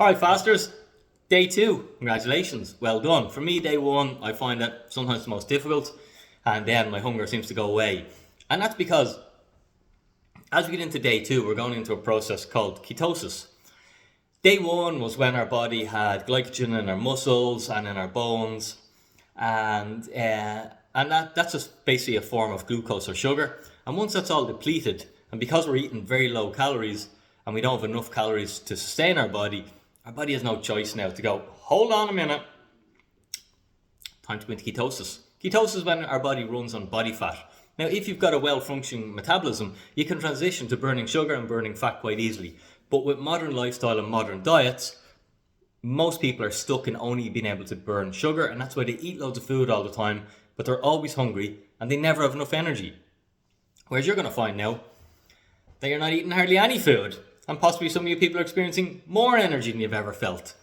All right, fasters, day 2, congratulations, well done. For me, day 1, I find that sometimes the most difficult, and then my hunger seems to go away. And that's because as we get into day 2, we're going into a process called ketosis. Day 1 was when our body had glycogen in our muscles and in our bones, and that's just basically a form of glucose or sugar. And once that's all depleted, and because we're eating very low calories and we don't have enough calories to sustain our body has no choice now to go, hold on a minute, time to go into ketosis. Ketosis is when our body runs on body fat. Now, if you've got a well-functioning metabolism, you can transition to burning sugar and burning fat quite easily. But with modern lifestyle and modern diets, most people are stuck in only being able to burn sugar, and that's why they eat loads of food all the time, but they're always hungry and they never have enough energy. Whereas you're going to find now that you're not eating hardly any food, and possibly some of you people are experiencing more energy than you've ever felt.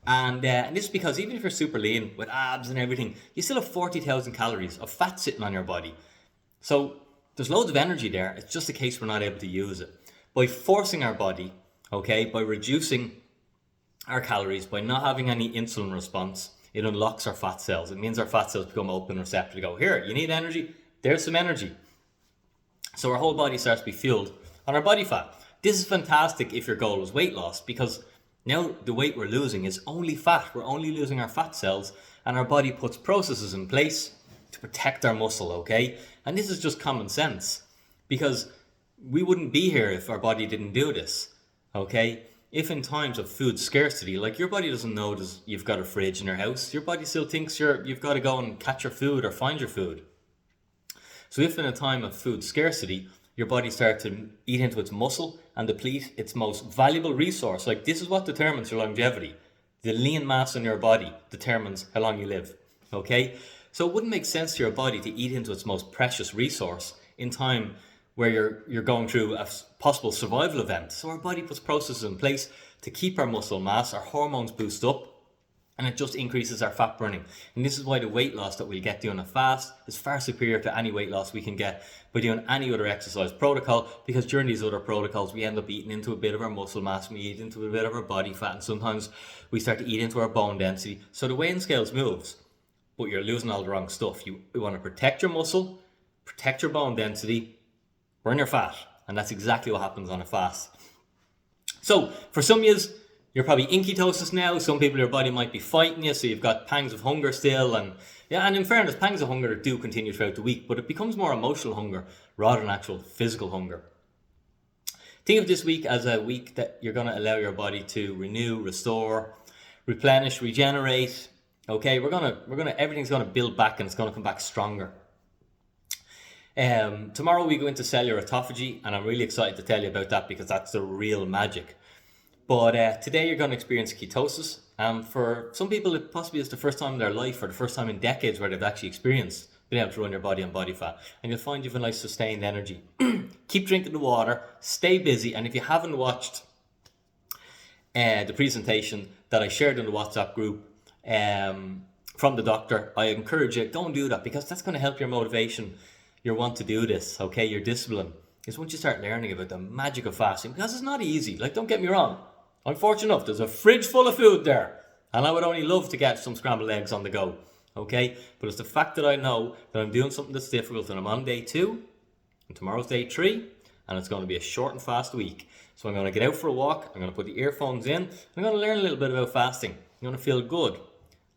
And this is because even if you're super lean with abs and everything, you still have 40,000 calories of fat sitting on your body. So there's loads of energy there. It's just a case we're not able to use it. By forcing our body, by reducing our calories, by not having any insulin response, it unlocks our fat cells. It means our fat cells become open and receptive to go, here, you need energy, there's some energy. So our whole body starts to be fueled on our body fat. This is fantastic if your goal is weight loss, because now the weight we're losing is only fat. We're only losing our fat cells, and our body puts processes in place to protect our muscle, okay? And this is just common sense, because we wouldn't be here if our body didn't do this, okay? If in times of food scarcity, like your body doesn't know you've got a fridge in your house, your body still thinks you've got to go and catch your food or find your food. So if in a time of food scarcity, your body starts to eat into its muscle and deplete its most valuable resource, like this is what determines your longevity. The lean mass in your body determines how long you live, okay? So it wouldn't make sense to your body to eat into its most precious resource in time where you're going through a possible survival event. So our body puts processes in place to keep our muscle mass, our hormones boost up, and it just increases our fat burning. And this is why the weight loss that we'll get doing a fast is far superior to any weight loss we can get by doing any other exercise protocol, because during these other protocols we end up eating into a bit of our muscle mass, we eat into a bit of our body fat, and sometimes we start to eat into our bone density. So the weighing scales moves, but you're losing all the wrong stuff. You want to protect your muscle, protect your bone density, burn your fat, and that's exactly what happens on a fast. So for some of you, you're probably in ketosis now. Some people, your body might be fighting you, so you've got pangs of hunger still. And in fairness, pangs of hunger do continue throughout the week, but it becomes more emotional hunger rather than actual physical hunger. Think of this week as a week that you're going to allow your body to renew, restore, replenish, regenerate. Okay, everything's going to build back, and it's going to come back stronger. Tomorrow we go into cellular autophagy, and I'm really excited to tell you about that, because that's the real magic. But today you're going to experience ketosis. For some people, it possibly is the first time in their life, or the first time in decades, where they've actually experienced being able to run your body on body fat. And you'll find you've a nice sustained energy. Keep drinking the water, stay busy, and if you haven't watched the presentation that I shared in the WhatsApp group from the doctor, I encourage you, don't do that, because that's going to help your motivation, your want to do this, okay, your discipline. Is once you start learning about the magic of fasting, because it's not easy. Like, don't get me wrong, I'm fortunate enough, there's a fridge full of food there, and I would only love to get some scrambled eggs on the go, okay? But it's the fact that I know that I'm doing something that's difficult, and I'm on day 2, and tomorrow's day 3, and it's going to be a short and fast week. So I'm going to get out for a walk, I'm going to put the earphones in, I'm going to learn a little bit about fasting. You're going to feel good,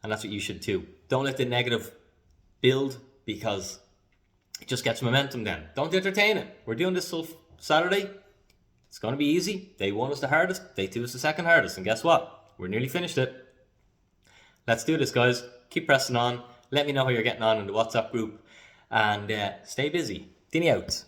and that's what you should too. Don't let the negative build, because it just gets momentum then. Don't entertain it. We're doing this till Saturday. It's going to be easy. Day 1 is the hardest. Day 2 is the second hardest. And guess what? We're nearly finished it. Let's do this, guys. Keep pressing on. Let me know how you're getting on in the WhatsApp group. And stay busy. Dinny out.